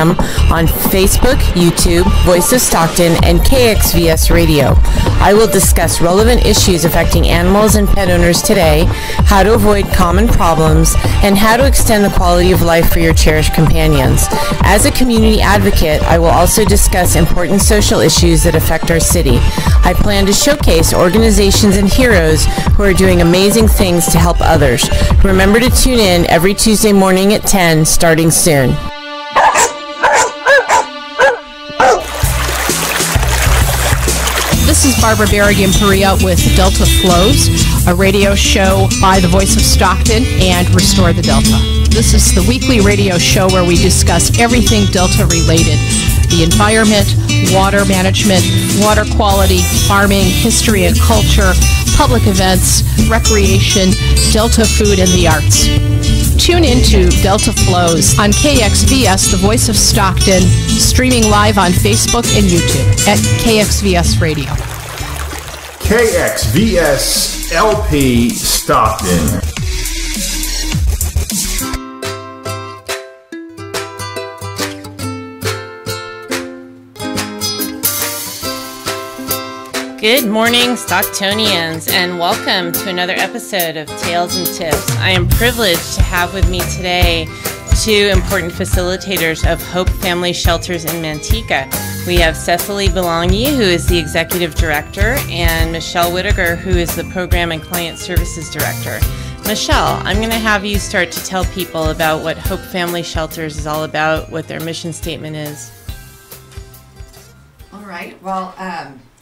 p.m. on Facebook, YouTube, Voice of Stockton, and KXVS Radio. I will discuss relevant issues affecting animals and pet owners today, how to avoid common problems, and how to extend the quality of life for your cherished companions. As a community advocate, I will also discuss important social issues that affect our city. I plan to showcase organizations and heroes who are doing amazing things to help others. Remember to tune in every Tuesday morning at 10, starting soon. This is Barbara Berrigan-Perea with Delta Flows, a radio show by the Voice of Stockton and Restore the Delta. This is the weekly radio show where we discuss everything Delta related: the environment, water management, water quality, farming, history and culture, public events, recreation, Delta food, and the arts. Tune into Delta Flows on KXVS, the Voice of Stockton, streaming live on Facebook and YouTube at KXVS Radio. KXVS LP Stockton. Good morning, Stocktonians, and welcome to another episode of Tales and Tips. I am privileged to have with me today two important facilitators of Hope Family Shelters in Manteca. We have Cecily Ballungay, who is the Executive Director, and Michelle Whitaker, who is the Program and Client Services Director. Michelle, I'm going to have you start to tell people about what Hope Family Shelters is all about, what their mission statement is. All right. Well,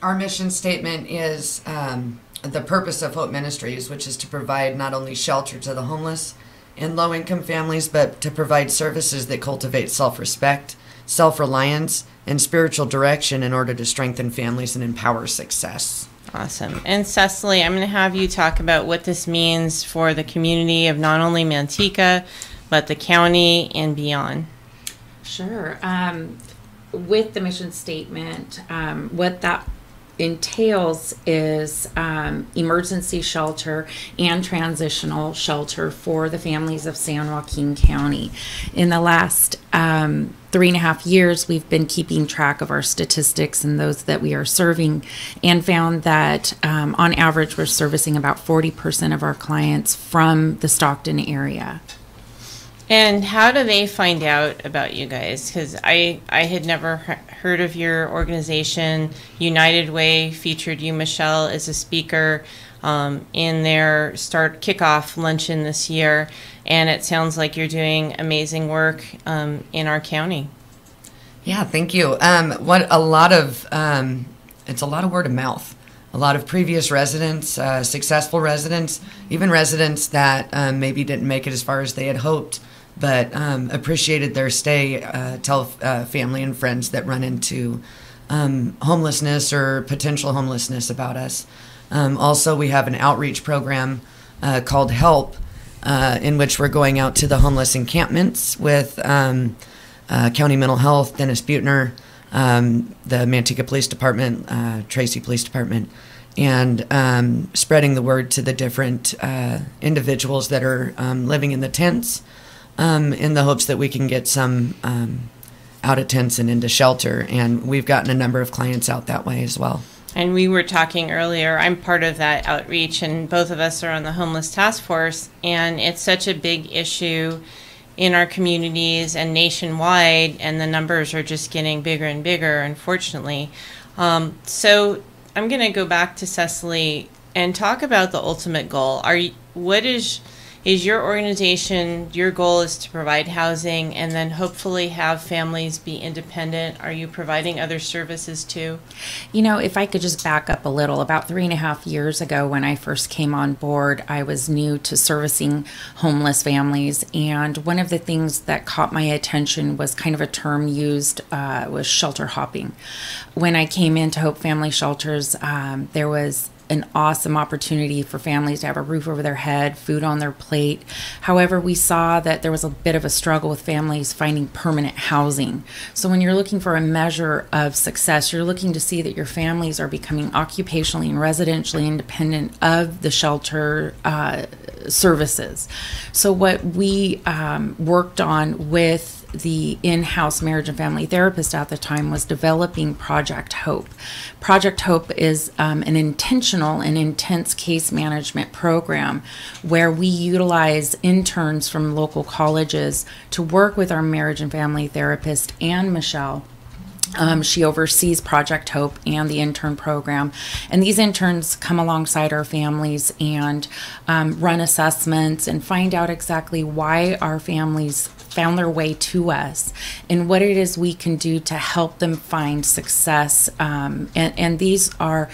our mission statement is the purpose of Hope Ministries, which is to provide not only shelter to the homeless and low-income families, but to provide services that cultivate self-respect, self-reliance, and spiritual direction in order to strengthen families and empower success. Awesome. And Cecily, I'm going to have you talk about what this means for the community of not only Manteca, but the county and beyond. Sure. With the mission statement, what that entails is emergency shelter and transitional shelter for the families of San Joaquin County. In the last 3.5 years, we've been keeping track of our statistics and those that we are serving, and found that on average we're servicing about 40% of our clients from the Stockton area. And how do they find out about you guys? Because I had never heard of your organization. United Way featured you, Michelle, as a speaker in their kickoff luncheon this year. And it sounds like you're doing amazing work in our county. Yeah, thank you. It's a lot of word of mouth. A lot of previous residents, successful residents, even residents that maybe didn't make it as far as they had hoped, but appreciated their stay, tell family and friends that run into homelessness or potential homelessness about us. Also, we have an outreach program called HELP, in which we're going out to the homeless encampments with County Mental Health, Dennis Buettner, the Manteca Police Department, Tracy Police Department, and spreading the word to the different individuals that are living in the tents, in the hopes that we can get some out of tents and into shelter. And we've gotten a number of clients out that way as well. And we were talking earlier, I'm part of that outreach, and both of us are on the Homeless Task Force, and it's such a big issue in our communities and nationwide, and the numbers are just getting bigger and bigger, unfortunately. So I'm going to go back to Cecily and talk about the ultimate goal. What is your organization, your goal is to provide housing and then hopefully have families be independent. Are you providing other services too? You know, if I could just back up a little, about 3.5 years ago when I first came on board, I was new to servicing homeless families. And one of the things that caught my attention was kind of a term used, was shelter hopping. When I came into Hope Family Shelters, there was an awesome opportunity for families to have a roof over their head, food on their plate. However, we saw that there was a bit of a struggle with families finding permanent housing. So when you're looking for a measure of success, you're looking to see that your families are becoming occupationally and residentially independent of the shelter services. So what we worked on with the in-house marriage and family therapist at the time, was developing Project Hope. Project Hope is an intentional and intense case management program where we utilize interns from local colleges to work with our marriage and family therapist, and Michelle. She oversees Project Hope and the intern program. And these interns come alongside our families and run assessments and find out exactly why our families found their way to us and what it is we can do to help them find success. And these are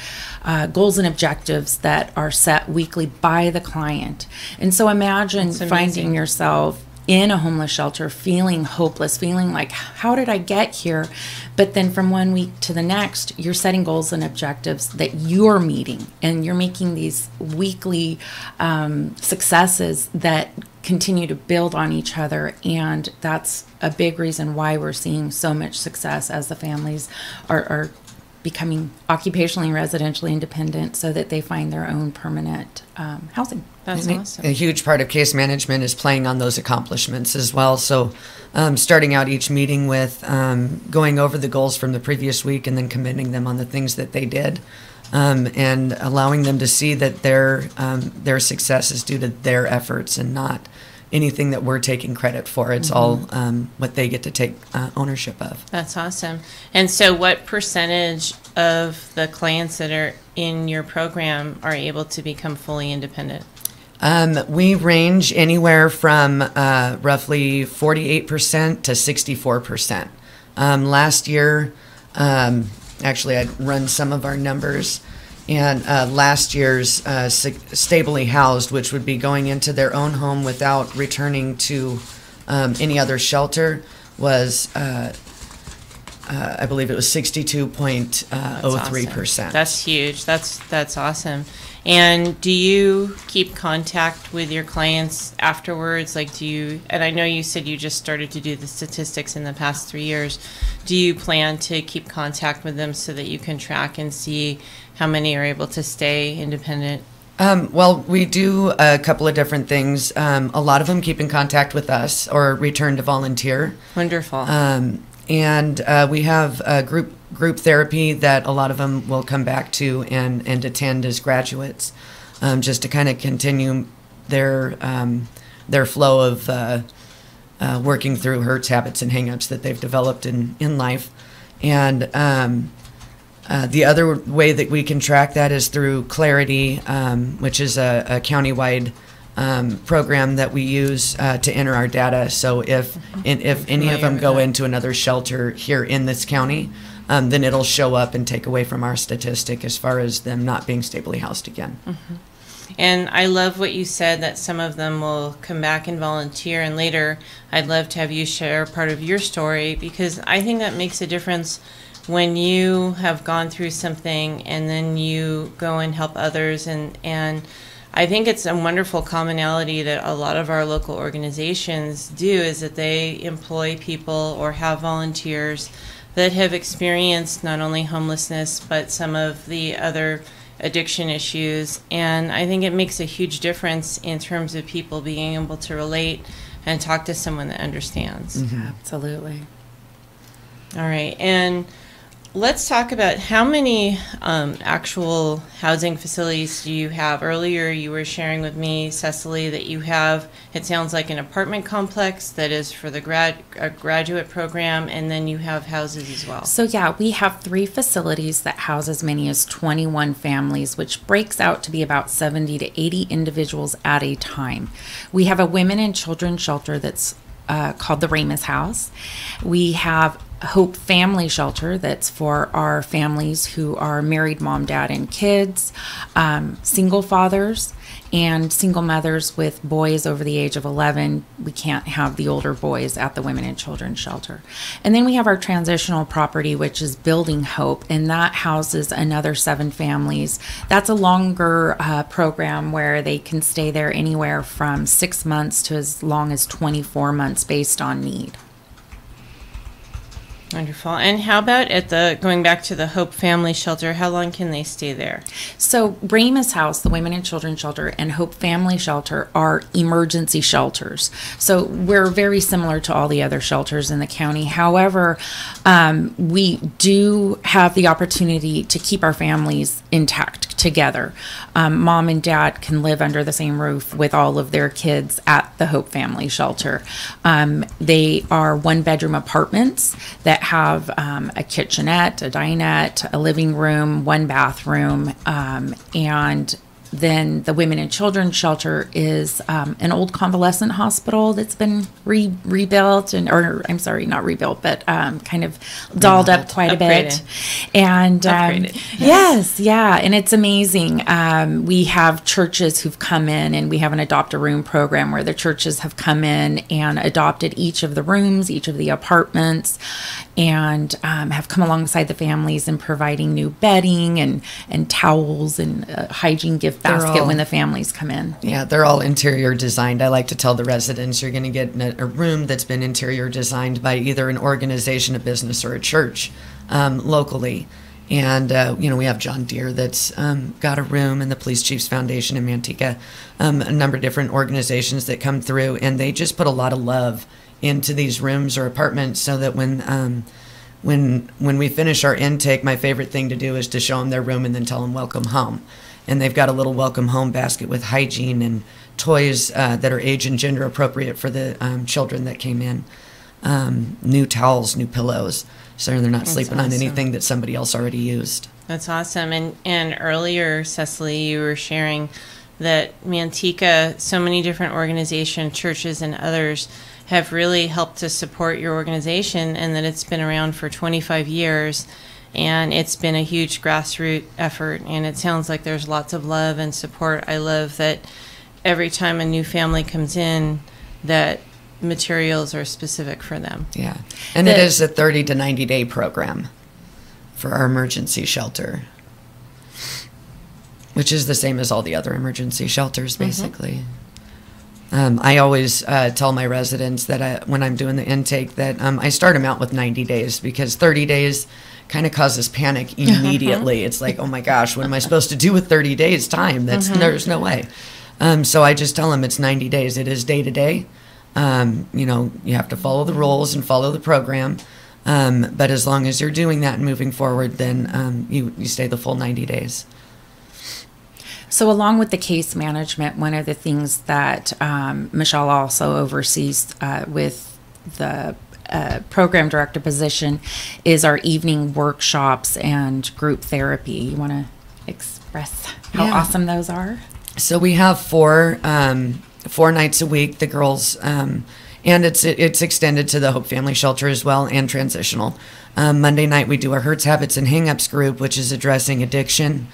goals and objectives that are set weekly by the client. And so imagine finding yourself in a homeless shelter, feeling hopeless, feeling like, how did I get here? But then from one week to the next, you're setting goals and objectives that you're meeting, and you're making these weekly successes that continue to build on each other. And that's a big reason why we're seeing so much success as the families are becoming occupationally and residentially independent so that they find their own permanent housing. That's awesome. A huge part of case management is playing on those accomplishments as well. So starting out each meeting with going over the goals from the previous week and then commending them on the things that they did, and allowing them to see that their success is due to their efforts and not anything that we're taking credit for. It's all what they get to take ownership of. That's awesome. And so what percentage of the clients that are in your program are able to become fully independent? We range anywhere from roughly 48% to 64%. Last year, actually, I'd run some of our numbers. And last year's stably housed, which would be going into their own home without returning to any other shelter, was, I believe it was 62.03%. That's huge. That's awesome. And do you keep contact with your clients afterwards? Like, and I know you said you just started to do the statistics in the past 3 years. Do you plan to keep contact with them so that you can track and see how many are able to stay independent? Well, we do a couple of different things. A lot of them keep in contact with us or return to volunteer. Wonderful. And we have a group therapy that a lot of them will come back to and attend as graduates, just to kind of continue their flow of working through hurts, habits, and hang-ups that they've developed in life. And the other way that we can track that is through Clarity, which is a countywide program that we use to enter our data. So if any of them go into another shelter here in this county, then it'll show up and take away from our statistic as far as them not being stably housed again. Mm-hmm. And I love what you said, that some of them will come back and volunteer, and later I'd love to have you share part of your story, because I think that makes a difference when you have gone through something and then you go and help others. And I think it's a wonderful commonality that a lot of our local organizations do, is that they employ people or have volunteers that have experienced not only homelessness but some of the other addiction issues. And I think it makes a huge difference in terms of people being able to relate and talk to someone that understands. Mm-hmm. Absolutely. All right. And let's talk about how many actual housing facilities do you have. Earlier you were sharing with me, Cecily, that you have, it sounds like, an apartment complex that is for the graduate program, and then you have houses as well. So yeah, we have 3 facilities that house as many as 21 families, which breaks out to be about 70 to 80 individuals at a time. We have a women and children shelter that's called the Ramus House. We have Hope Family Shelter that's for our families who are married mom, dad, and kids, single fathers, and single mothers with boys over the age of 11. We can't have the older boys at the Women and Children Shelter. And then we have our transitional property, which is Building Hope, and that houses another 7 families. That's a longer program where they can stay there anywhere from 6 months to as long as 24 months based on need. Wonderful. And how about going back to the Hope Family Shelter, how long can they stay there? So Ramus House, the Women and Children Shelter, and Hope Family Shelter are emergency shelters. So we're very similar to all the other shelters in the county. However, we do have the opportunity to keep our families intact together. Mom and dad can live under the same roof with all of their kids at the Hope Family Shelter. They are one-bedroom apartments that have a kitchenette, a dinette, a living room, one bathroom, and then the Women and Children Shelter is an old convalescent hospital that's been rebuilt, not rebuilt, but kind of dolled up quite a bit. And yes, yeah, and it's amazing. We have churches who've come in, and we have an adopt a room program where the churches have come in and adopted each of the rooms, each of the apartments, and have come alongside the families in providing new bedding and towels and hygiene gift basket when the families come in. Yeah, they're all interior designed. I like to tell the residents you're going to get a room that's been interior designed by either an organization, a business, or a church locally. And, we have John Deere that's got a room, and the Police Chiefs Foundation in Manteca, a number of different organizations that come through, and they just put a lot of love into these rooms or apartments so that when we finish our intake, my favorite thing to do is to show them their room and then tell them welcome home. And they've got a little welcome home basket with hygiene and toys that are age and gender appropriate for the children that came in. New towels, new pillows, so they're not sleeping on anything that somebody else already used. That's awesome. And earlier, Cecily, you were sharing that Manteca, so many different organizations, churches, and others have really helped to support your organization, and that it's been around for 25 years. And it's been a huge grassroots effort, and it sounds like there's lots of love and support. I love that every time a new family comes in, that materials are specific for them. Yeah, and it is a 30 to 90 day program for our emergency shelter, which is the same as all the other emergency shelters, basically. I always tell my residents that when I'm doing the intake that I start them out with 90 days because 30 days kind of causes panic immediately. It's like, oh my gosh, what am I supposed to do with 30 days time? There's no way. So I just tell them it's 90 days. It is day to day. You have to follow the rules and follow the program. But as long as you're doing that and moving forward, then you stay the full 90 days. So along with the case management, one of the things that Michelle also oversees with the program director position is our evening workshops and group therapy. You want to express how awesome those are? So we have four nights a week, the girls, and it's extended to the Hope Family Shelter as well, and transitional. Monday night we do a Hurts, Habits, and Hangups group, which is addressing addiction,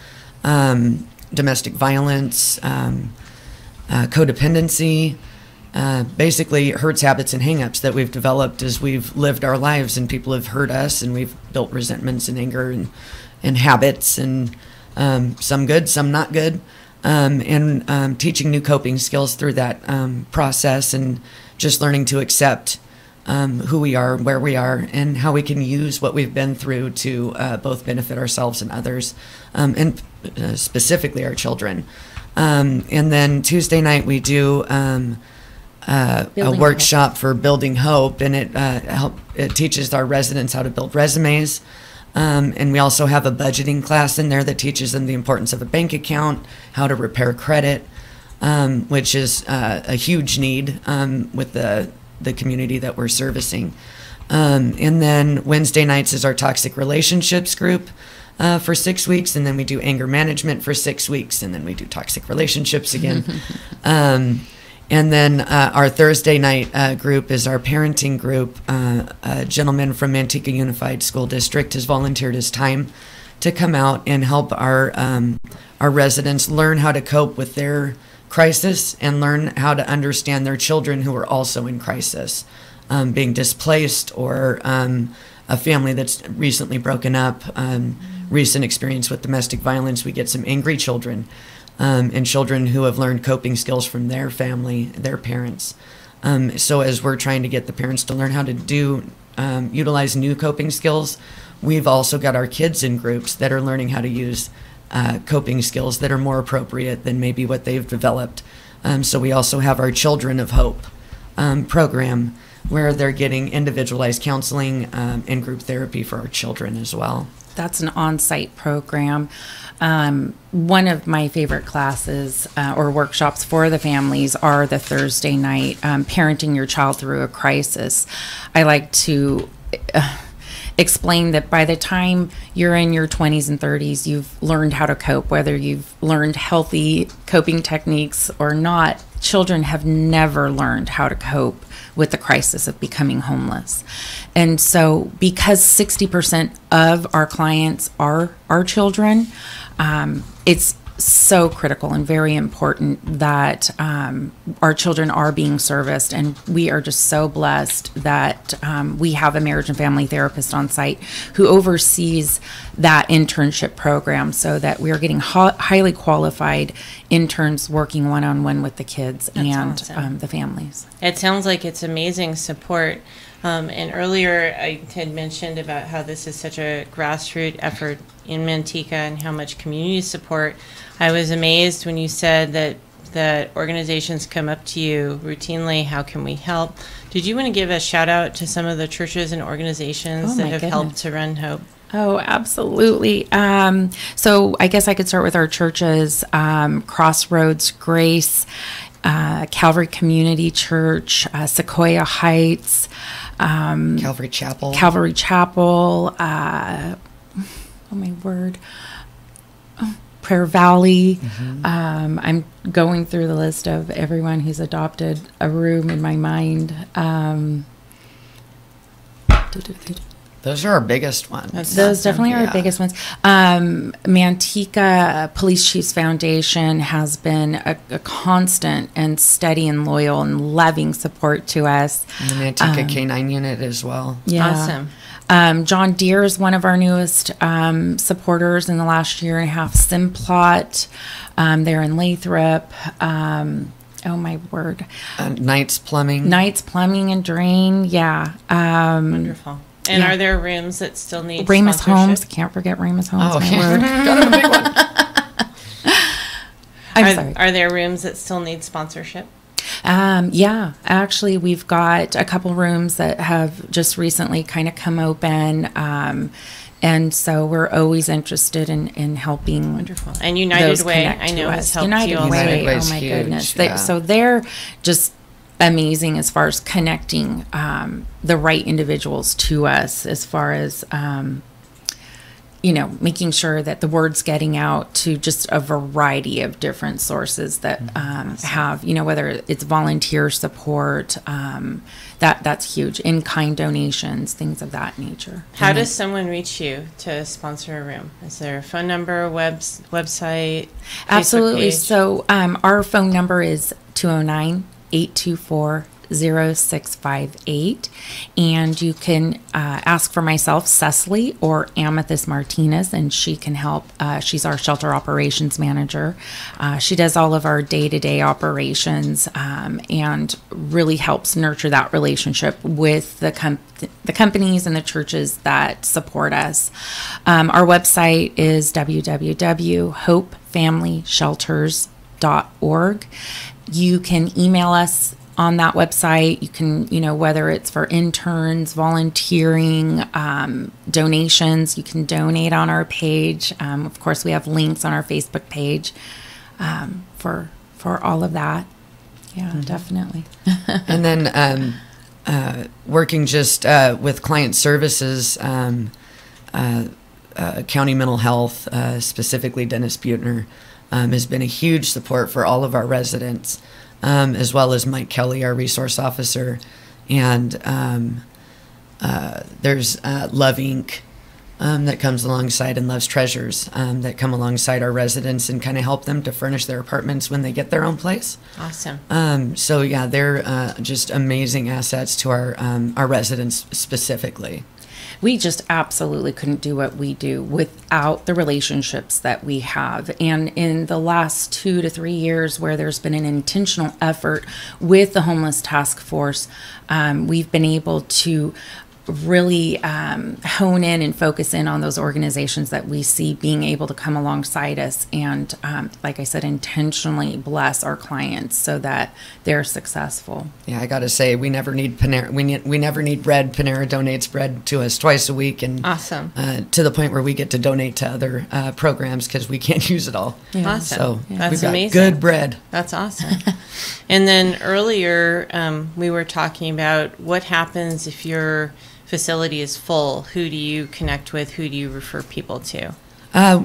domestic violence, codependency, basically hurts, habits, and hangups that we've developed as we've lived our lives, and people have hurt us, and we've built resentments and anger and habits, and some good, some not good, and teaching new coping skills through that process, and just learning to accept who we are, where we are, and how we can use what we've been through to both benefit ourselves and others, and specifically our children. And then Tuesday night we do a workshop for building hope, and it teaches our residents how to build resumes. And we also have a budgeting class in there that teaches them the importance of a bank account, how to repair credit, which is a huge need with the community that we're servicing. And then Wednesday nights is our toxic relationships group for 6 weeks, and then we do anger management for 6 weeks, and then we do toxic relationships again. And then our Thursday night group is our parenting group. A gentleman from Manteca Unified School District has volunteered his time to come out and help our residents learn how to cope with their crisis and learn how to understand their children who are also in crisis, being displaced, or a family that's recently broken up, recent experience with domestic violence. We get some angry children, and children who have learned coping skills from their family, their parents. So as we're trying to get the parents to learn how to do utilize new coping skills, we've also got our kids in groups that are learning how to use coping skills that are more appropriate than maybe what they've developed. So we also have our Children of Hope program where they're getting individualized counseling and group therapy for our children as well. That's an on-site program. One of my favorite classes or workshops for the families are the Thursday night Parenting Your Child Through a Crisis. I like to explain that by the time you're in your 20s and 30s, you've learned how to cope, whether you've learned healthy coping techniques or not. Children have never learned how to cope with the crisis of becoming homeless. And so because 60% of our clients are our children, it's so critical and very important that our children are being serviced. And we are just so blessed that we have a marriage and family therapist on site who oversees that internship program, so that we are getting highly qualified interns working one-on-one with the kids. That's and awesome. The families. It sounds like it's amazing support. And earlier I had mentioned about how this is such a grassroots effort in Manteca and how much community support. I was amazed when you said that organizations come up to you routinely. How can we help? Did you want to give a shout out to some of the churches and organizations that have helped to run Hope? Oh, absolutely. So I guess I could start with our churches, Crossroads Grace, Calvary Community Church, Sequoia Heights, Calvary Chapel. Oh my word. Prayer Valley. Mm-hmm. I'm going through the list of everyone who's adopted a room in my mind. Those are our biggest ones. Those definitely are our biggest ones. Manteca Police Chiefs Foundation has been a constant and steady and loyal and loving support to us. And the Manteca K-9 unit as well. Yeah. Awesome. John Deere is one of our newest supporters in the last year and a half. Simplot, they're in Lathrop. Oh my word. Knights Plumbing. Knights Plumbing and Drain. Yeah. Wonderful. And are there rooms that still need Ramus sponsorship? Homes. Can't forget Ramus Homes. Oh, my word. got a big one. I'm sorry. Are there rooms that still need sponsorship? Yeah, actually, we've got a couple rooms that have just recently kind of come open. And so we're always interested in helping. Wonderful. And United Way, I know, has helped you also. United Way, oh my goodness. Yeah. So they're just amazing as far as connecting the right individuals to us, as far as making sure that the word's getting out to just a variety of different sources that have, whether it's volunteer support, that's huge, in-kind donations, things of that nature. How does someone reach you to sponsor a room? Is there a phone number, website? Absolutely. So our phone number is 209-824-0658, and you can ask for myself, Cecily, or Amethyst Martinez, and she can help. She's our shelter operations manager. She does all of our day-to-day operations and really helps nurture that relationship with the companies and the churches that support us. Our website is www.hopefamilyshelters.org. You can email us on that website. You can, whether it's for interns, volunteering, donations, you can donate on our page. Of course, we have links on our Facebook page for all of that. Yeah, definitely. And then working just with client services, county mental health, specifically Dennis Butner, has been a huge support for all of our residents, as well as Mike Kelly, our resource officer. And there's Love Inc. That comes alongside, and Love's Treasures that come alongside our residents and kind of help them to furnish their apartments when they get their own place. Awesome. So yeah, they're just amazing assets to our residents specifically. We just absolutely couldn't do what we do without the relationships that we have. And in the last 2 to 3 years, where there's been an intentional effort with the Homeless Task Force, we've been able to really hone in and focus in on those organizations that we see being able to come alongside us and, like I said, intentionally bless our clients so that they're successful. Yeah, I got to say, we never need Panera. We never need bread. Panera donates bread to us twice a week, and awesome. To the point where we get to donate to other programs because we can't use it all. Yeah. Awesome. So That's we've got amazing. good bread. That's awesome. And then earlier, we were talking about what happens if your facility is full. Who do you connect with? Who do you refer people to?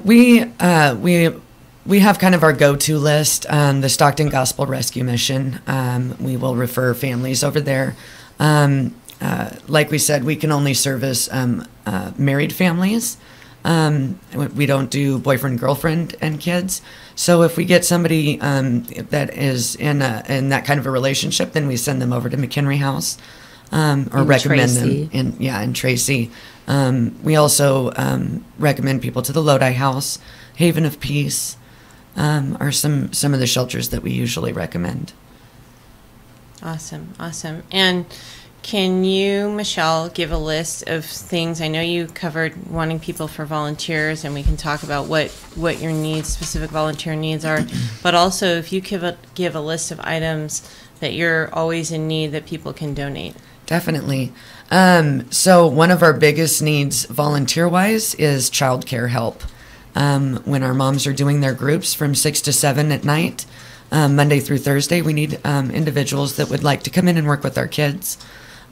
We have kind of our go-to list. The Stockton Gospel Rescue Mission. We will refer families over there. Like we said, we can only service married families. We don't do boyfriend, girlfriend, and kids. So if we get somebody that is in that kind of a relationship, then we send them over to McHenry House. Or recommend Tracy. them in Tracy. We also recommend people to the Lodi House, Haven of Peace, are some of the shelters that we usually recommend. Awesome. And can you, Michelle, give a list of things? I know you covered wanting people for volunteers, and we can talk about what your needs, specific volunteer needs are. But also, if you give a list of items that you're always in need that people can donate. Definitely. So one of our biggest needs volunteer-wise is childcare help. When our moms are doing their groups from 6 to 7 at night, Monday through Thursday, we need individuals that would like to come in and work with our kids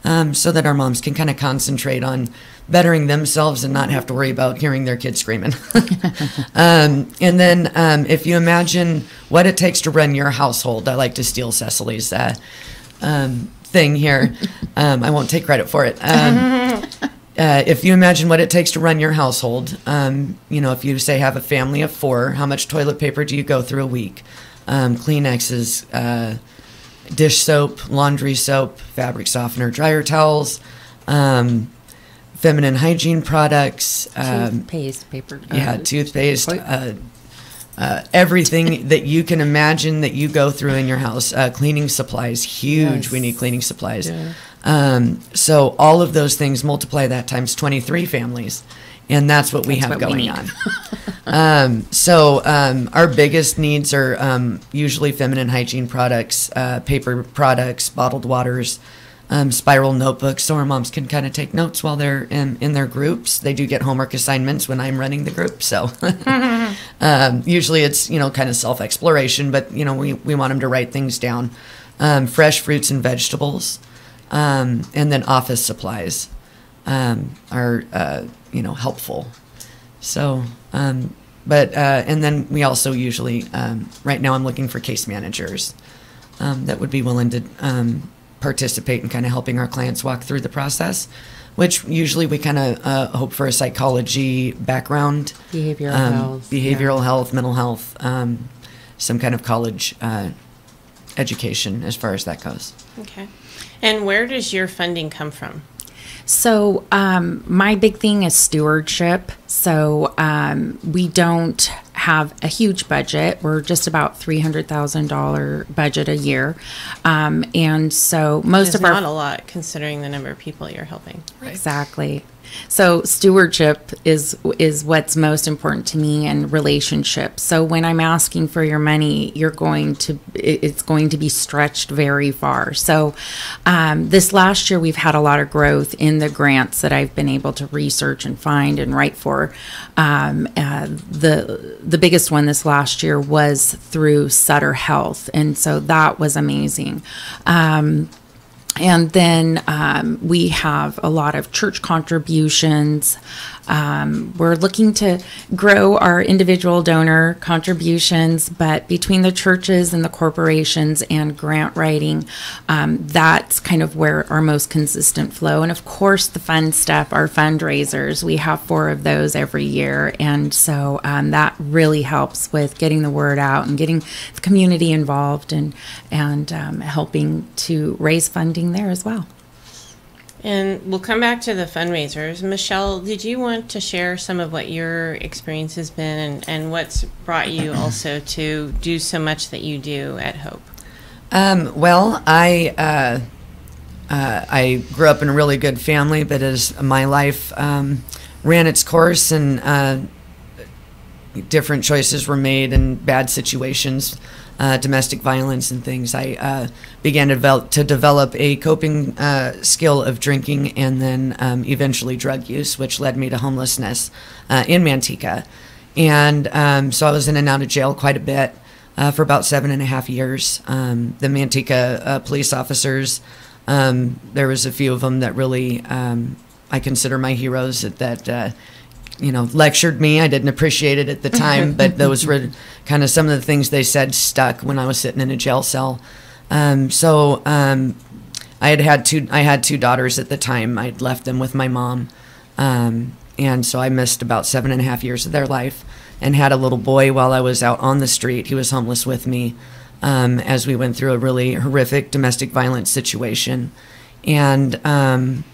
so that our moms can kind of concentrate on bettering themselves and not have to worry about hearing their kids screaming. And then if you imagine what it takes to run your household, I like to steal Cecily's thing here. I won't take credit for it. If you imagine what it takes to run your household, if you say have a family of 4, how much toilet paper do you go through a week? Kleenexes, dish soap, laundry soap, fabric softener, dryer towels, feminine hygiene products, Toothpaste, paper. toothpaste, everything that you can imagine that you go through in your house. Cleaning supplies, huge. Yes. We need cleaning supplies. Yeah. So all of those things, multiply that times 23 families, and that's what we have going on. So our biggest needs are usually feminine hygiene products, paper products, bottled waters, spiral notebooks, so our moms can kind of take notes while they're in their groups. They do get homework assignments when I'm running the group, so usually it's kind of self-exploration, but we want them to write things down. Fresh fruits and vegetables, and then office supplies are helpful. So, and then we also usually right now I'm looking for case managers that would be willing to participate in kind of helping our clients walk through the process, which usually we kind of hope for a psychology background, behavioral health, mental health, some kind of college education as far as that goes. Okay. And where does your funding come from? So my big thing is stewardship. So we don't have a huge budget. We're just about $300,000 budget a year. And so most of our... not a lot considering the number of people you're helping. Right. Exactly. So stewardship is what's most important to me, and relationships. So when I'm asking for your money, it's going to be stretched very far. So this last year we've had a lot of growth in the grants that I've been able to research and find and write for. The biggest one this last year was through Sutter Health, and so that was amazing. And then we have a lot of church contributions. We're looking to grow our individual donor contributions, but between the churches and the corporations and grant writing, that's kind of where our most consistent flow. And of course, the fun stuff, our fundraisers, we have 4 of those every year. And so that really helps with getting the word out and getting the community involved and helping to raise funding there as well. And we'll come back to the fundraisers. Michelle, did you want to share some of what your experience has been and what's brought you also to do so much that you do at Hope? Well, I I grew up in a really good family, but as my life ran its course and different choices were made in bad situations, domestic violence and things, I began to develop a coping skill of drinking and then eventually drug use, which led me to homelessness in Manteca. And so I was in and out of jail quite a bit for about 7.5 years. The Manteca police officers, there was a few of them that really I consider my heroes that lectured me. I didn't appreciate it at the time, but those were kind of some of the things they said stuck when I was sitting in a jail cell. So I had two daughters at the time. I'd left them with my mom. And so I missed about 7.5 years of their life and had a little boy while I was out on the street. He was homeless with me as we went through a really horrific domestic violence situation. And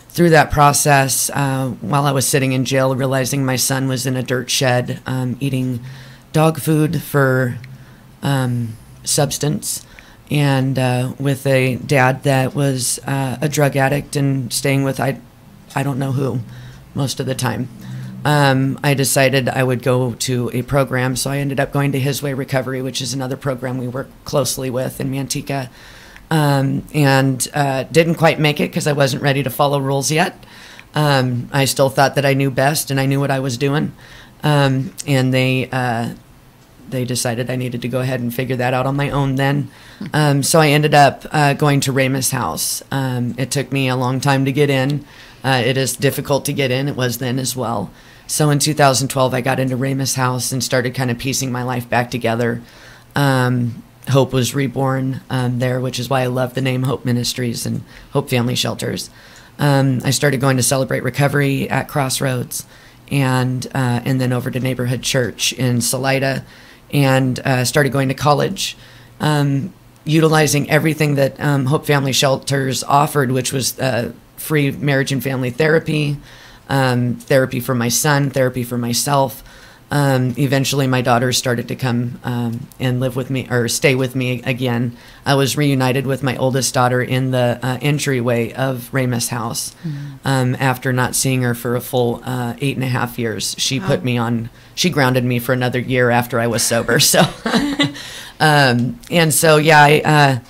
through that process, while I was sitting in jail, realizing my son was in a dirt shed eating dog food for substance, and with a dad that was a drug addict and staying with I don't know who most of the time. I decided I would go to a program, so I ended up going to His Way Recovery, which is another program we work closely with in Manteca. And didn't quite make it because I wasn't ready to follow rules yet. I still thought that I knew best and I knew what I was doing. And they decided I needed to go ahead and figure that out on my own then. So I ended up going to Ramus House. It took me a long time to get in. It is difficult to get in. It was then as well. So in 2012, I got into Ramus House and started kind of piecing my life back together. Hope was reborn there, which is why I love the name Hope Ministries and Hope Family Shelters. I started going to Celebrate Recovery at Crossroads, and then over to Neighborhood Church in Salida, and started going to college, utilizing everything that Hope Family Shelters offered, which was free marriage and family therapy, therapy for my son, therapy for myself. Eventually my daughters started to come and live with me or stay with me again. I was reunited with my oldest daughter in the entryway of Ramus House. After not seeing her for a full 8.5 years. She put me on, she grounded me for another year after I was sober. So, and so, yeah,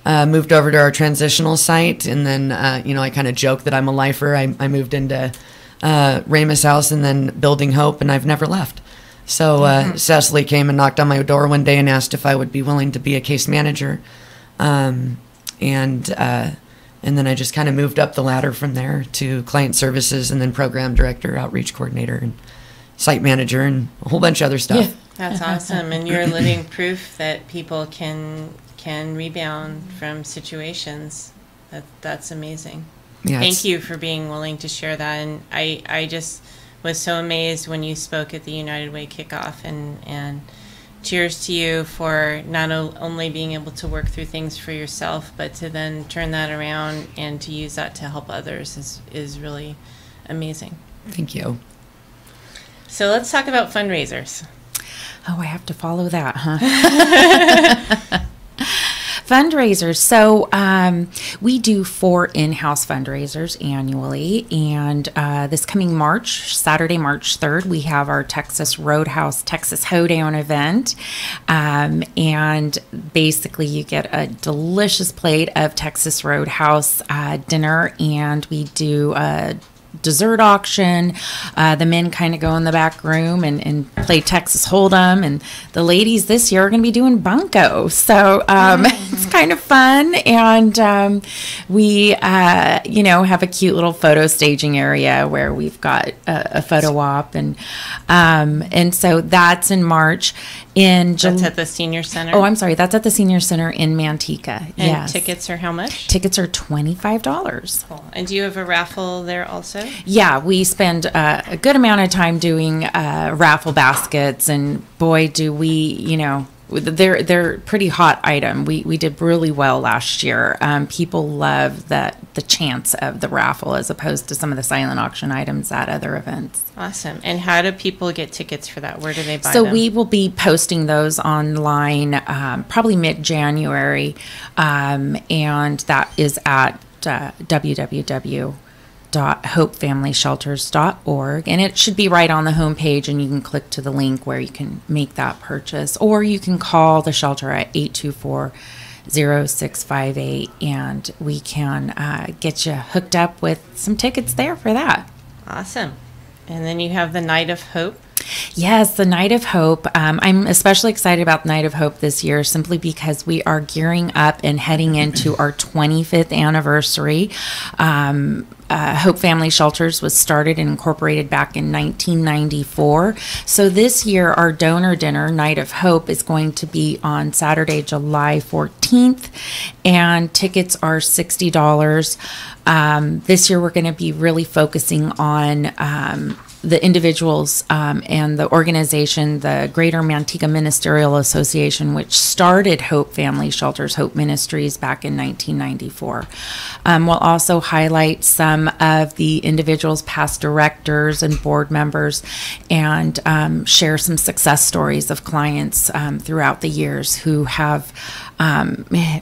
I moved over to our transitional site, and then, I kind of joke that I'm a lifer. I moved into Ramus House and then Building Hope, and I've never left. So Cecily came and knocked on my door one day and asked if I would be willing to be a case manager, and then I just kind of moved up the ladder from there to client services, and then program director, outreach coordinator, and site manager, and a whole bunch of other stuff. Yeah. That's awesome, and you're living proof that people can rebound from situations. That's amazing. Yeah, Thank you for being willing to share that. And I just was so amazed when you spoke at the United Way kickoff, and cheers to you for not only being able to work through things for yourself, but to then turn that around and to use that to help others is really amazing. Thank you. So let's talk about fundraisers. Oh, I have to follow that, huh? Fundraisers. So we do 4 in-house fundraisers annually, and this coming March, Saturday, March 3rd, we have our Texas Roadhouse Texas Hoedown event, and basically you get a delicious plate of Texas Roadhouse dinner, and we do a dessert auction. The men kind of go in the back room and play Texas Hold'em, and the ladies this year are going to be doing bunco. So it's kind of fun, and we have a cute little photo staging area where we've got a photo op, and so that's in March. That's at the Senior Center? Oh, I'm sorry. That's at the Senior Center in Manteca. And yes. Tickets are how much? Tickets are $25. Cool. And do you have a raffle there also? Yeah, we spend a good amount of time doing raffle baskets, and boy, do we, they're pretty hot item. We did really well last year. People love the chance of the raffle as opposed to some of the silent auction items at other events. Awesome. And how do people get tickets for that? Where do they buy them? So we will be posting those online probably mid-January, and that is at www.hopefamilyshelters.org, and it should be right on the homepage, and you can click to the link where you can make that purchase, or you can call the shelter at 824-0658, and we can get you hooked up with some tickets there for that. Awesome. And then you have the Night of Hope. Yes, the Night of Hope. I'm especially excited about the Night of Hope this year simply because we are gearing up and heading into our 25th anniversary. Hope Family Shelters was started and incorporated back in 1994. So this year, our donor dinner, Night of Hope, is going to be on Saturday, July 14th, and tickets are $60. This year, we're going to be really focusing on the individuals and the organization, the Greater Manteca Ministerial Association, which started Hope Family Shelters, Hope Ministries, back in 1994. We'll also highlight some of the individuals, past directors and board members, and share some success stories of clients throughout the years who have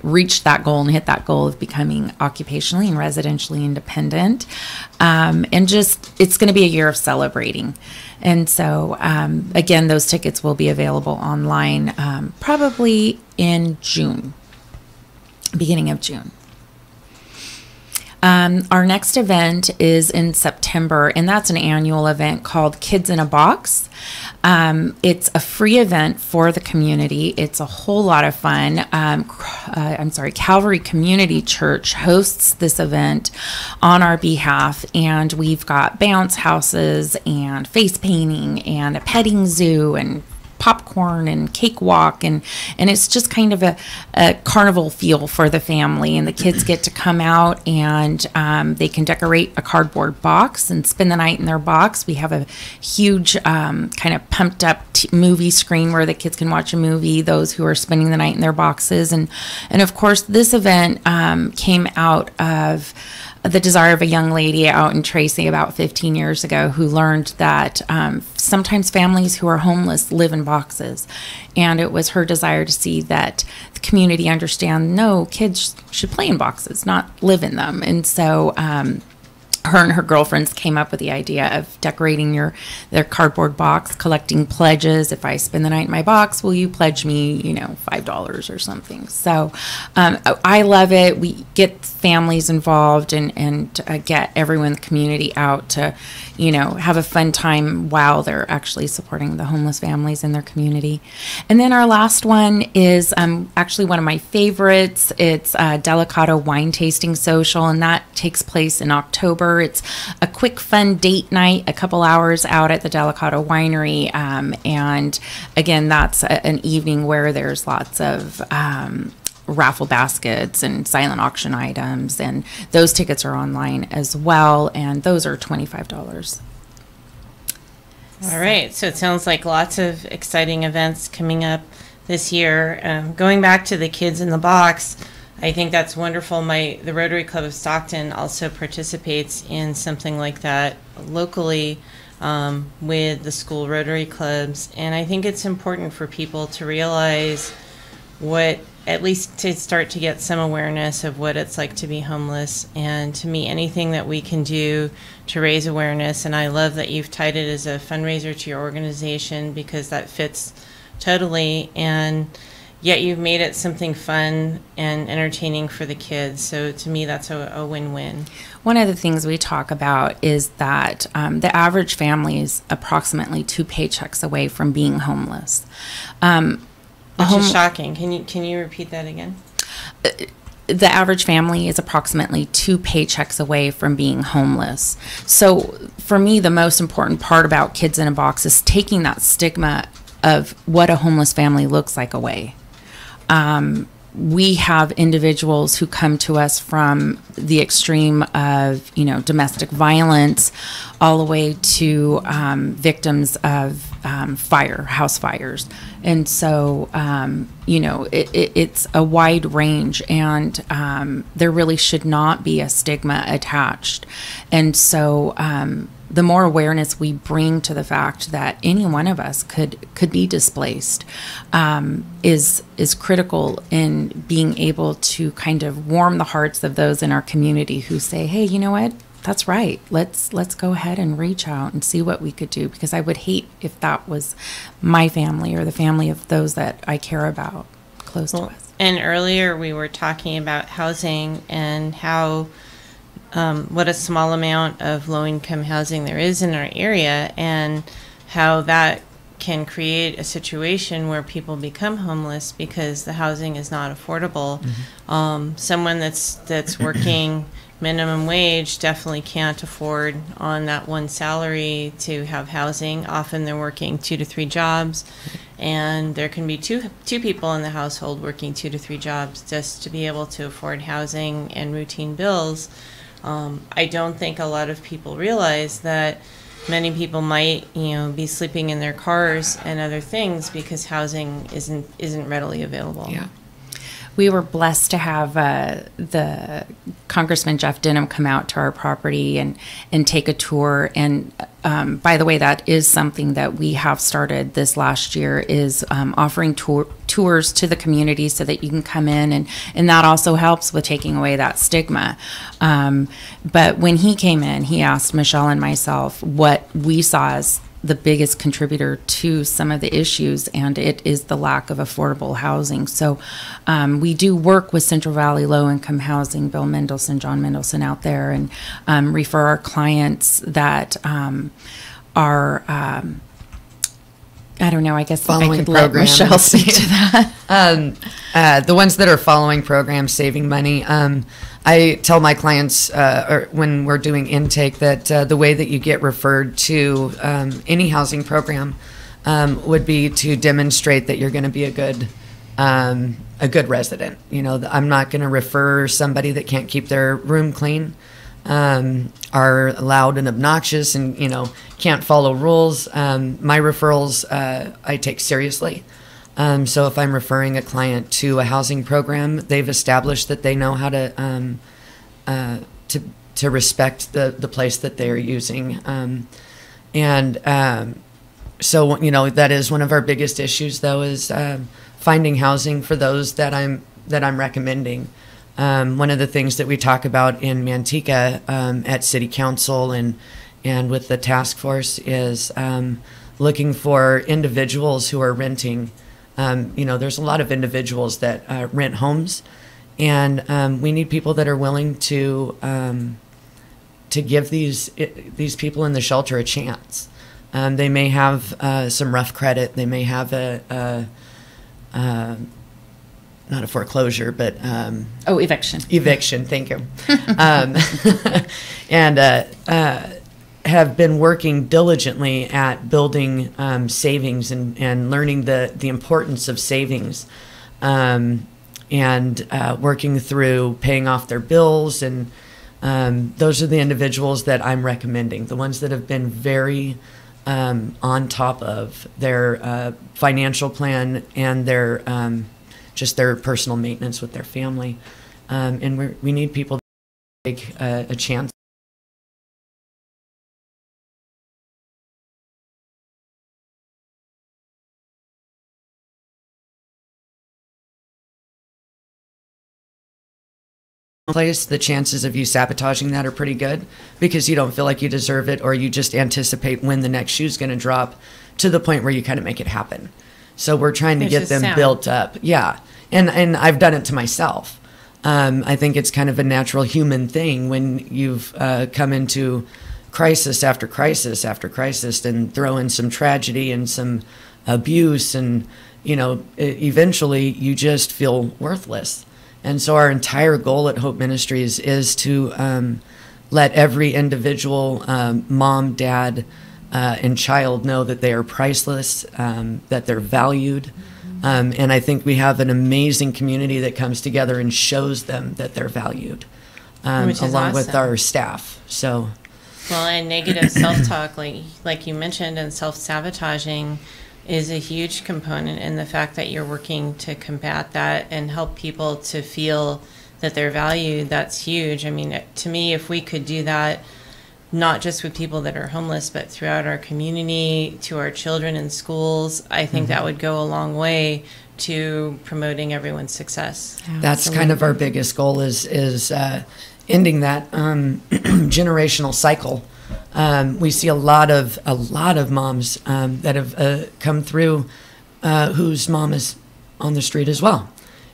reached that goal and hit that goal of becoming occupationally and residentially independent. And just, it's going to be a year of celebrating. And so, again, those tickets will be available online probably in June, beginning of June. Our next event is in September, and that's an annual event called Kids in a Box. It's a free event for the community. It's a whole lot of fun. Calvary Community Church hosts this event on our behalf, and we've got bounce houses and face painting and a petting zoo and popcorn and cakewalk, and it's just kind of a carnival feel for the family, and the kids get to come out and they can decorate a cardboard box and spend the night in their box. We have a huge kind of pumped up movie screen where the kids can watch a movie, those who are spending the night in their boxes, and of course this event came out of the desire of a young lady out in Tracy about 15 years ago who learned that sometimes families who are homeless live in boxes. And it was her desire to see that the community understand, no, kids should play in boxes, not live in them. And so her and her girlfriends came up with the idea of decorating their cardboard box, collecting pledges. If I spend the night in my box, will you pledge me, $5 or something? So I love it. We get families involved and get everyone in the community out to, have a fun time while they're actually supporting the homeless families in their community. And then our last one is actually one of my favorites. It's Delicado Wine Tasting Social, and that takes place in October. It's a quick, fun date night, a couple hours out at the Delicado Winery. And again, that's an evening where there's lots of raffle baskets and silent auction items, and those tickets are online as well, and those are $25. All right, so it sounds like lots of exciting events coming up this year. Going back to the Kids in the Box, I think that's wonderful. The Rotary Club of Stockton also participates in something like that locally with the school Rotary clubs, and I think it's important for people to realize at least to start to get some awareness of what it's like to be homeless, and to me, anything that we can do to raise awareness. And I love that you've tied it as a fundraiser to your organization, because that fits totally, and yet you've made it something fun and entertaining for the kids. So to me, that's a win-win. One of the things we talk about is that the average family is approximately 2 paychecks away from being homeless. Which is shocking. Can you repeat that again? The average family is approximately 2 paychecks away from being homeless. So for me, the most important part about Kids in a Box is taking that stigma of what a homeless family looks like away. We have individuals who come to us from the extreme of, domestic violence, all the way to victims of house fires. And so, it's a wide range, and there really should not be a stigma attached. And so, the more awareness we bring to the fact that any one of us could be displaced, is critical in being able to kind of warm the hearts of those in our community who say, hey, you know what? That's right. Let's go ahead and reach out and see what we could do, because I would hate if that was my family or the family of those that I care about close to us. And earlier we were talking about housing and how what a small amount of low-income housing there is in our area, and how that can create a situation where people become homeless because the housing is not affordable. Someone that's working minimum wage definitely can't afford on that one salary to have housing. Often they're working 2 to 3 jobs, and there can be two people in the household working 2 to 3 jobs just to be able to afford housing and routine bills. I don't think a lot of people realize that many people might, be sleeping in their cars and other things because housing isn't readily available. Yeah. We were blessed to have the Congressman Jeff Denham come out to our property and take a tour. And by the way, that is something that we have started this last year, is offering tours to the community so that you can come in, and that also helps with taking away that stigma. But when he came in, he asked Michelle and myself what we saw as the biggest contributor to some of the issues, and it is the lack of affordable housing. So we do work with Central Valley Low Income Housing, Bill Mendelson, John Mendelson out there, and refer our clients that are, I don't know, I guess following I could let Michelle speak to that. The ones that are following programs, saving money. I tell my clients or when we're doing intake that the way that you get referred to any housing program would be to demonstrate that you're going to be a good resident. I'm not going to refer somebody that can't keep their room clean, are loud and obnoxious, and can't follow rules. My referrals I take seriously. So if I'm referring a client to a housing program, they've established that they know how to respect the place that they are using. So that is one of our biggest issues, though, is finding housing for those that I'm recommending. One of the things that we talk about in Manteca at City Council and with the task force is looking for individuals who are renting. There's a lot of individuals that rent homes, and we need people that are willing to give these people in the shelter a chance. They may have some rough credit. They may have not a foreclosure, but eviction. Eviction. Thank you. And have been working diligently at building savings and learning the importance of savings, and working through paying off their bills. And those are the individuals that I'm recommending, the ones that have been very on top of their financial plan and their just their personal maintenance with their family. And we need people to take a chance. Place, the chances of you sabotaging that are pretty good, because you don't feel like you deserve it, or you just anticipate when the next shoe's going to drop, to the point where you kind of make it happen. So we're trying to get them built up. Yeah. And I've done it to myself. I think it's kind of a natural human thing when you've come into crisis after crisis after crisis, and throw in some tragedy and some abuse, and eventually you just feel worthless. And so our entire goal at Hope Ministries is to let every individual mom, dad, and child know that they are priceless, that they're valued. And I think we have an amazing community that comes together and shows them that they're valued, along with our staff. So, well, and negative self-talk, like you mentioned, and self-sabotaging is a huge component in the fact that you're working to combat that and help people to feel that they're valued. That's huge. I mean, to me, if we could do that not just with people that are homeless, but throughout our community, to our children in schools, I think that would go a long way to promoting everyone's success. That's kind of our biggest goal is ending that generational cycle. We see a lot of moms that have come through whose mom is on the street as well,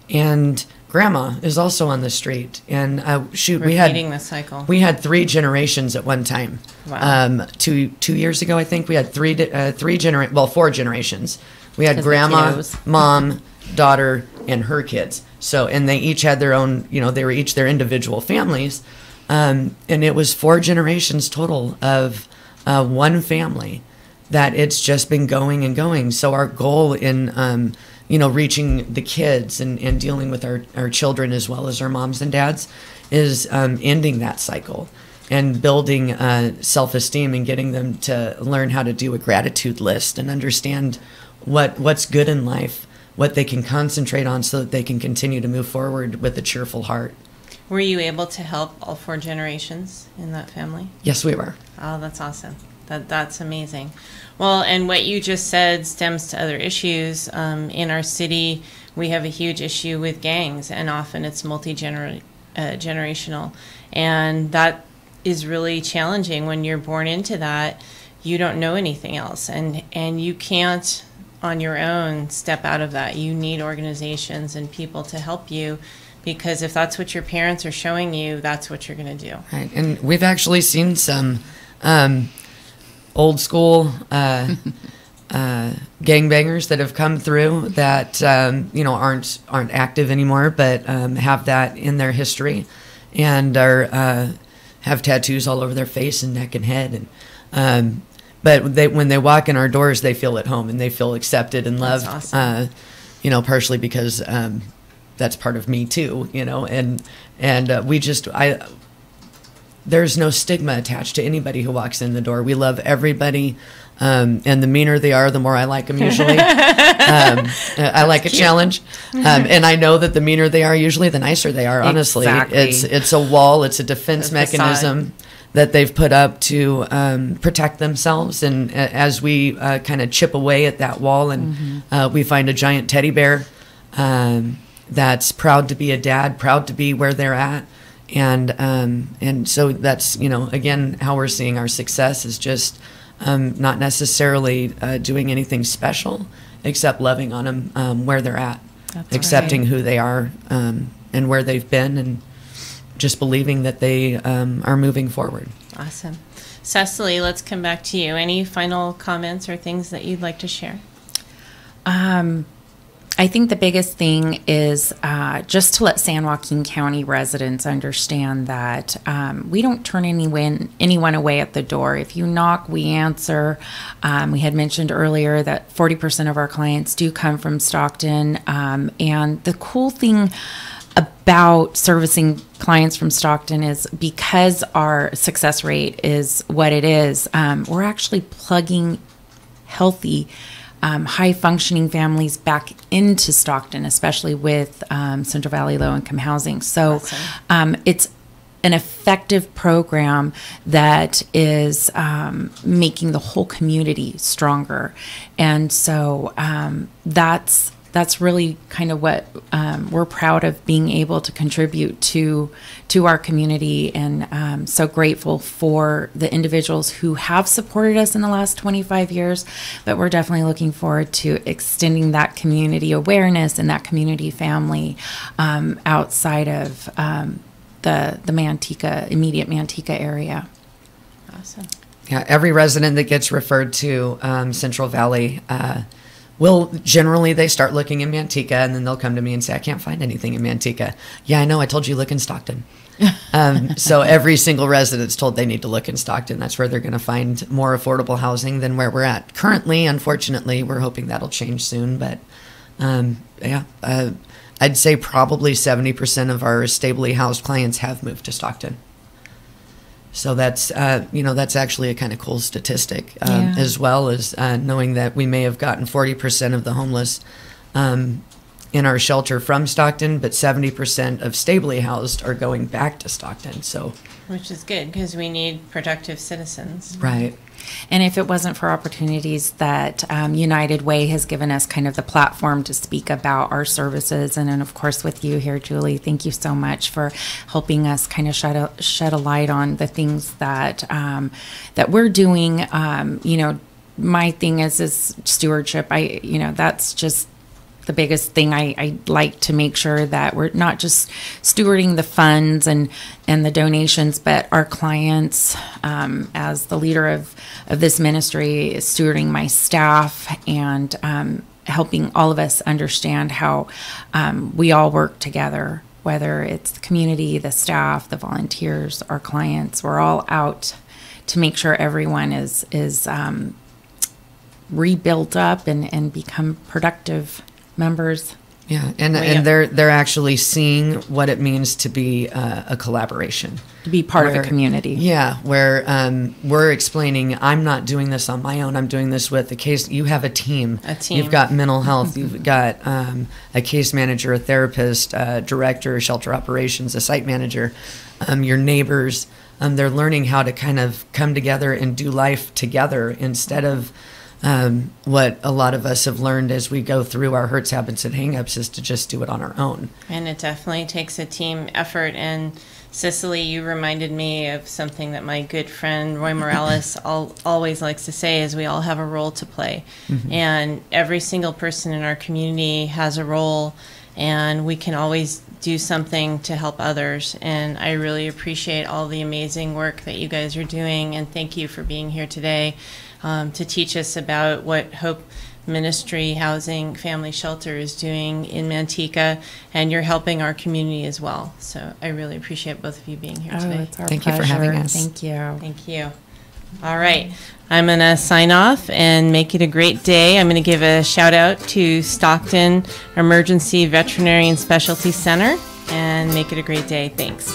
and grandma is also on the street. And Repeating the cycle. We had 3 generations at one time. Wow. 2 years ago, I think we had 4 generations. We had grandma, mom, daughter, and her kids. So, and they each had their own, they were each their individual families. And it was 4 generations total of one family that it's just been going and going. So our goal in, reaching the kids and dealing with our children as well as our moms and dads is ending that cycle and building self-esteem and getting them to learn how to do a gratitude list and understand what's good in life, what they can concentrate on so that they can continue to move forward with a cheerful heart. Were you able to help all 4 generations in that family? Yes, we were. Oh, that's awesome. That's amazing. Well, and what you just said stems to other issues. In our city, we have a huge issue with gangs, and often it's multi-generational. And that is really challenging when you're born into that. You don't know anything else, and you can't, on your own, step out of that. You need organizations and people to help you, because if that's what your parents are showing you, that's what you're going to do. Right, and we've actually seen some old school gangbangers that have come through that aren't active anymore, but have that in their history, and are have tattoos all over their face and neck and head, and but when they walk in our doors, they feel at home and they feel accepted and loved. That's awesome. Partially because that's part of me too, and there's no stigma attached to anybody who walks in the door. We love everybody, and the meaner they are, the more I like them usually. I like a challenge, and I know that the meaner they are, usually the nicer they are. Honestly, Exactly. It's a wall, it's a defense mechanism that they've put up to protect themselves. And as we kind of chip away at that wall, and we find a giant teddy bear that's proud to be a dad, proud to be where they're at. And so that's, again, how we're seeing our success is just not necessarily doing anything special, except loving on them where they're at, accepting who they are and where they've been, and just believing that they are moving forward. Awesome. Cecily, let's come back to you. Any final comments or things that you'd like to share? I think the biggest thing is just to let San Joaquin County residents understand that we don't turn anyone away at the door. If you knock, we answer. We had mentioned earlier that 40% of our clients do come from Stockton. And the cool thing about servicing clients from Stockton is, because our success rate is what it is, we're actually plugging healthy, high-functioning families back into Stockton, especially with Central Valley low-income housing. So it's an effective program that is making the whole community stronger. And so that's really kind of what we're proud of being able to contribute to our community, and so grateful for the individuals who have supported us in the last 25 years, but we're definitely looking forward to extending that community awareness and that community family outside of the immediate Manteca area. Awesome. Yeah, every resident that gets referred to Central Valley generally they start looking in Manteca, and then they'll come to me and say, I can't find anything in Manteca. Yeah, I know, I told you look in Stockton. So every single resident's told they need to look in Stockton. That's where they're going to find more affordable housing than where we're at currently. Unfortunately, we're hoping that'll change soon, but I'd say probably 70% of our stably housed clients have moved to Stockton. So that's actually a kind of cool statistic, as well as knowing that we may have gotten 40% of the homeless in our shelter from Stockton, but 70% of stably housed are going back to Stockton. So, which is good because we need productive citizens. right. And if it wasn't for opportunities that United Way has given us kind of the platform to speak about our services, and then of course with you here, Julie, thank you so much for helping us kind of shed a light on the things that that we're doing. My thing is stewardship. That's just the biggest thing. I like to make sure that we're not just stewarding the funds and the donations, but our clients, as the leader of this ministry, is stewarding my staff and helping all of us understand how we all work together, whether it's the community, the staff, the volunteers, our clients. We're all out to make sure everyone is rebuilt up and become productive members. Yeah, and they're actually seeing what it means to be a collaboration, to be part of a community. Yeah, where we're explaining, I'm not doing this on my own. I'm doing this with a case. You have a team. You've got mental health. You've got a case manager, a therapist, a director, shelter operations, a site manager, your neighbors. They're learning how to kind of come together and do life together instead of what a lot of us have learned as we go through our hurts, habits, and hangups is to just do it on our own. And it definitely takes a team effort. And Cecily, you reminded me of something that my good friend Roy Morales always likes to say is we all have a role to play. Mm-hmm. And every single person in our community has a role, and we can always do something to help others. And I really appreciate all the amazing work that you guys are doing, and thank you for being here today to teach us about what Hope Ministry Housing Family Shelter is doing in Manteca, and you're helping our community as well. So I really appreciate both of you being here today. It's our Thank pleasure. you for having us. Thank you. Thank you. All right. I'm going to sign off and make it a great day. I'm going to give a shout out to Stockton Emergency Veterinary and Specialty Center and make it a great day. Thanks.